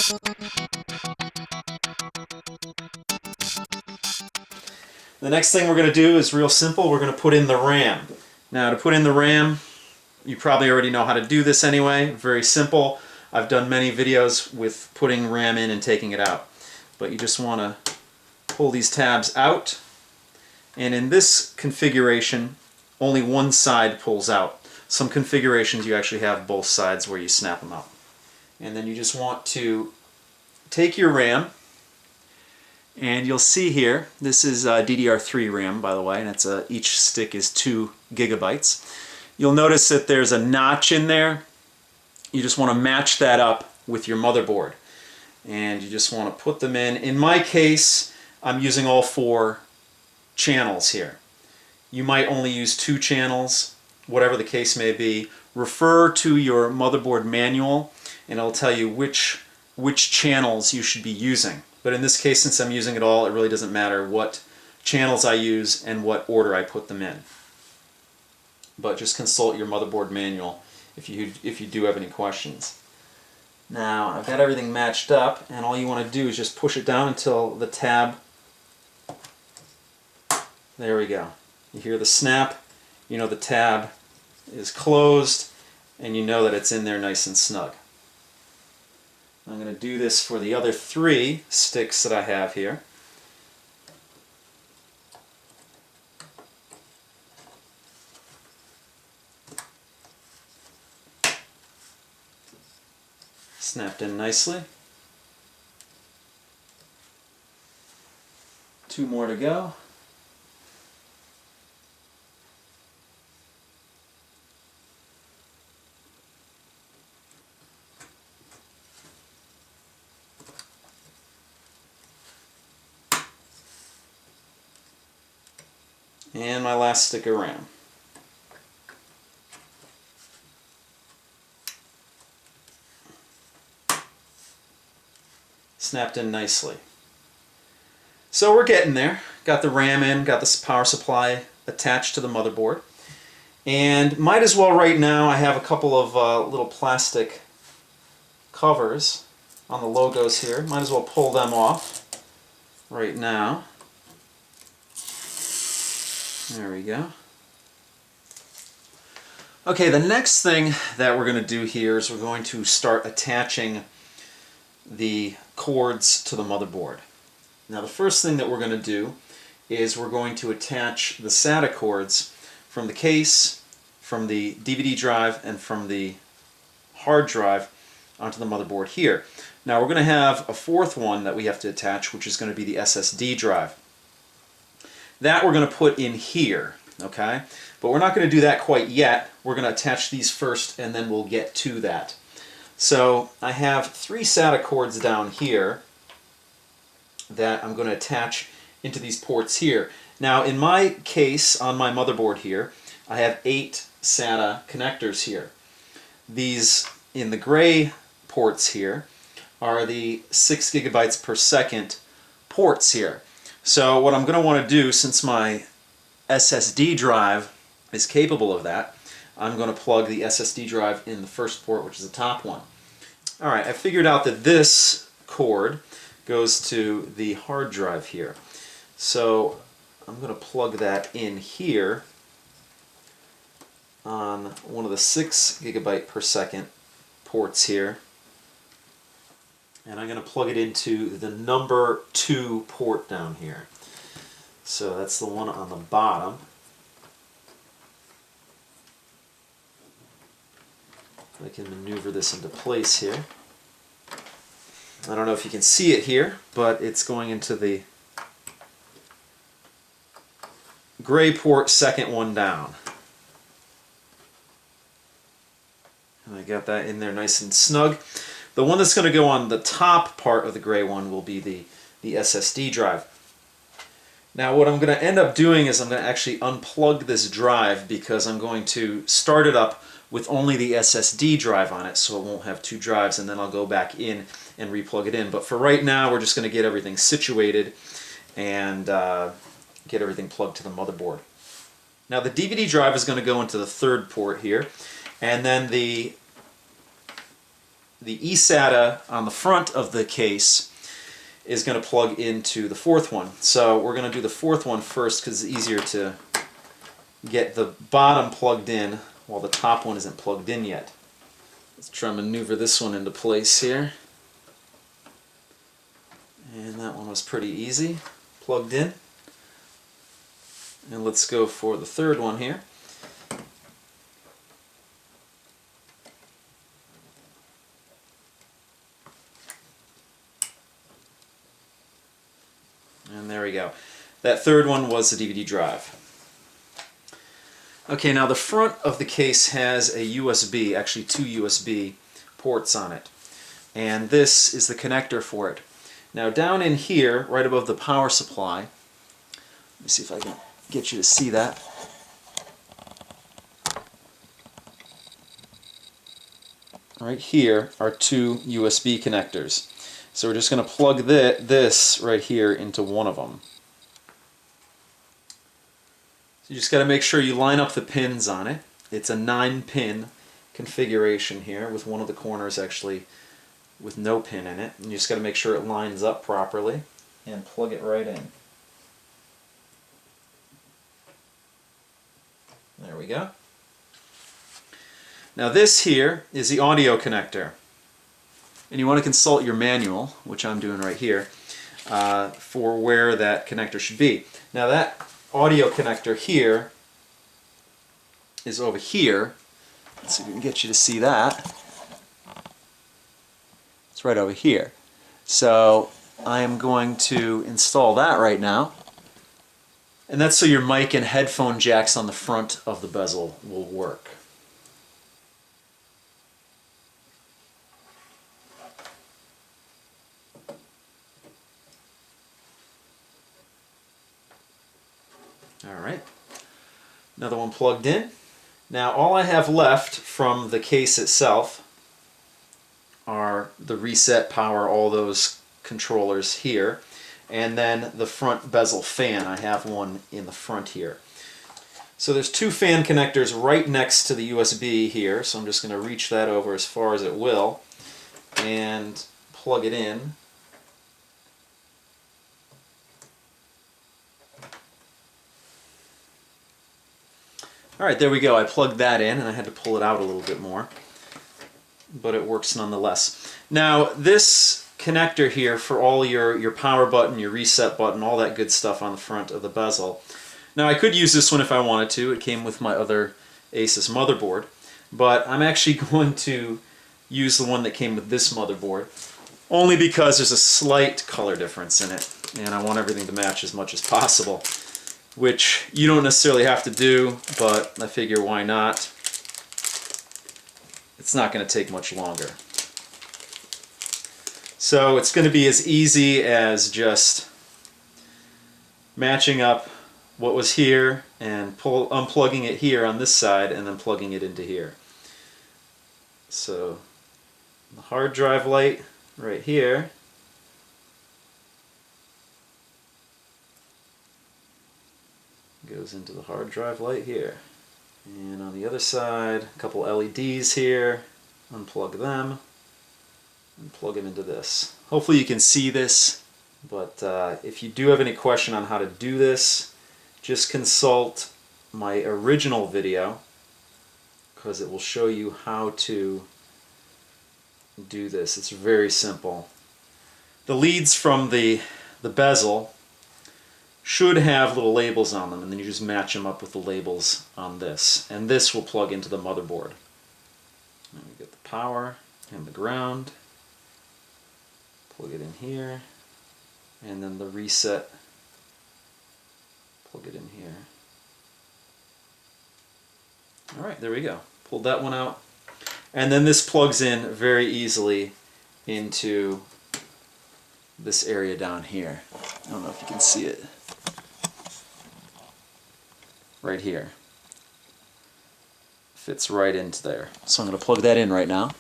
The next thing we're going to do is real simple. We're going to put in the RAM. Now to put in the RAM, you probably already know how to do this anyway. Very simple. I've done many videos with putting RAM in and taking it out. But you just want to pull these tabs out. And in this configuration, only one side pulls out. Some configurations you actually have both sides where you snap them out. And then you just want to take your RAM, and you'll see here, this is DDR3 RAM, by the way, and it's each stick is 2 gigabytes. You'll notice that there's a notch in there. You just want to match that up with your motherboard. And you just want to put them in. In my case, I'm using all 4 channels here. You might only use 2 channels, whatever the case may be. Refer to your motherboard manual, and it'll tell you which channels you should be using. But in this case, since I'm using it all, it really doesn't matter what channels I use and what order I put them in. But just consult your motherboard manual if you do have any questions. Now, I've got everything matched up, and all you want to do is just push it down until the tab, there we go. You hear the snap, you know the tab is closed, and you know that it's in there nice and snug. I'm going to do this for the other 3 sticks that I have here. Snapped in nicely. 2 more to go. And my last stick of RAM. Snapped in nicely. So we're getting there. Got the RAM in, got the power supply attached to the motherboard. And might as well right now, I have a couple of little plastic covers on the logos here. Might as well pull them off right now. There we go. Okay, the next thing that we're going to do here is we're going to start attaching the cords to the motherboard. Now the first thing that we're going to do is we're going to attach the SATA cords from the case, from the DVD drive, and from the hard drive onto the motherboard here. Now we're going to have a 4th one that we have to attach, which is going to be the SSD drive. That we're going to put in here, okay? But we're not going to do that quite yet. We're going to attach these first, and then we'll get to that. So I have 3 SATA cords down here that I'm going to attach into these ports here. Now in my case, on my motherboard here, I have 8 SATA connectors here. These in the gray ports here are the 6 gigabytes per second ports here. So what I'm going to want to do, since my SSD drive is capable of that, I'm going to plug the SSD drive in the first port, which is the top one. Alright, I figured out that this cord goes to the hard drive here. So I'm going to plug that in here on one of the 6 gigabyte per second ports here. And I'm going to plug it into the number 2 port down here. So that's the one on the bottom. I can maneuver this into place here. I don't know if you can see it here, but it's going into the gray port, second one down. And I got that in there nice and snug. The one that's going to go on the top part of the gray one will be the SSD drive. Now what I'm going to end up doing is I'm going to actually unplug this drive, because I'm going to start it up with only the SSD drive on it, so it won't have 2 drives, and then I'll go back in and replug it in. But for right now, we're just going to get everything situated and get everything plugged to the motherboard. Now the DVD drive is going to go into the 3rd port here, and then the the eSATA on the front of the case is going to plug into the fourth one. So we're going to do the fourth one first because it's easier to get the bottom plugged in while the top one isn't plugged in yet. Let's try and maneuver this one into place here. And that one was pretty easy, plugged in. And let's go for the third one here. And there we go. That third one was the DVD drive. Okay, now the front of the case has a USB, actually two USB ports on it. And this is the connector for it. Now down in here, right above the power supply, let me see if I can get you to see that. Right here are two USB connectors. So we're just going to plug this right here into one of them. So you just got to make sure you line up the pins on it. It's a 9-pin configuration here with one of the corners actually with no pin in it. And you just got to make sure it lines up properly and plug it right in. There we go. Now this here is the audio connector. And you want to consult your manual, which I'm doing right here, for where that connector should be. Now that audio connector here is over here. Let's see if we can get you to see that. It's right over here. So I am going to install that right now. And that's so your mic and headphone jacks on the front of the bezel will work. Alright, another one plugged in. Now all I have left from the case itself are the reset, power, all those controllers here, and then the front bezel fan. I have one in the front here. So there's two fan connectors right next to the USB here, so I'm just going to reach that over as far as it will and plug it in. Alright, there we go. I plugged that in and I had to pull it out a little bit more, but it works nonetheless. Now this connector here for all your power button, your reset button, all that good stuff on the front of the bezel. Now I could use this one if I wanted to. It came with my other Asus motherboard, but I'm actually going to use the one that came with this motherboard only because there's a slight color difference in it and I want everything to match as much as possible, which you don't necessarily have to do, but I figure why not? It's not going to take much longer. So it's going to be as easy as just matching up what was here and unplugging it here on this side and then plugging it into here. So the hard drive light right here goes into the hard drive light here. And on the other side, a couple LEDs here, unplug them and plug them into this. Hopefully you can see this, but if you do have any question on how to do this, just consult my original video because it will show you how to do this. It's very simple. The leads from the bezel should have little labels on them, and then you just match them up with the labels on this. And this will plug into the motherboard. And we get the power and the ground. Plug it in here. And then the reset. Plug it in here. Alright, there we go. Pulled that one out. And then this plugs in very easily into this area down here. I don't know if you can see it. Right here. Fits right into there. So I'm going to plug that in right now.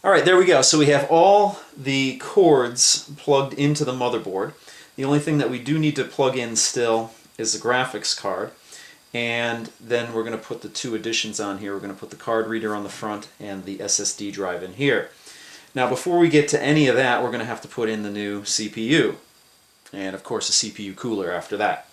Alright, there we go. So we have all the cords plugged into the motherboard. The only thing that we do need to plug in still is the graphics card. And then we're going to put the two additions on here. We're going to put the card reader on the front and the SSD drive in here. Now before we get to any of that, we're going to have to put in the new CPU. And of course a CPU cooler after that.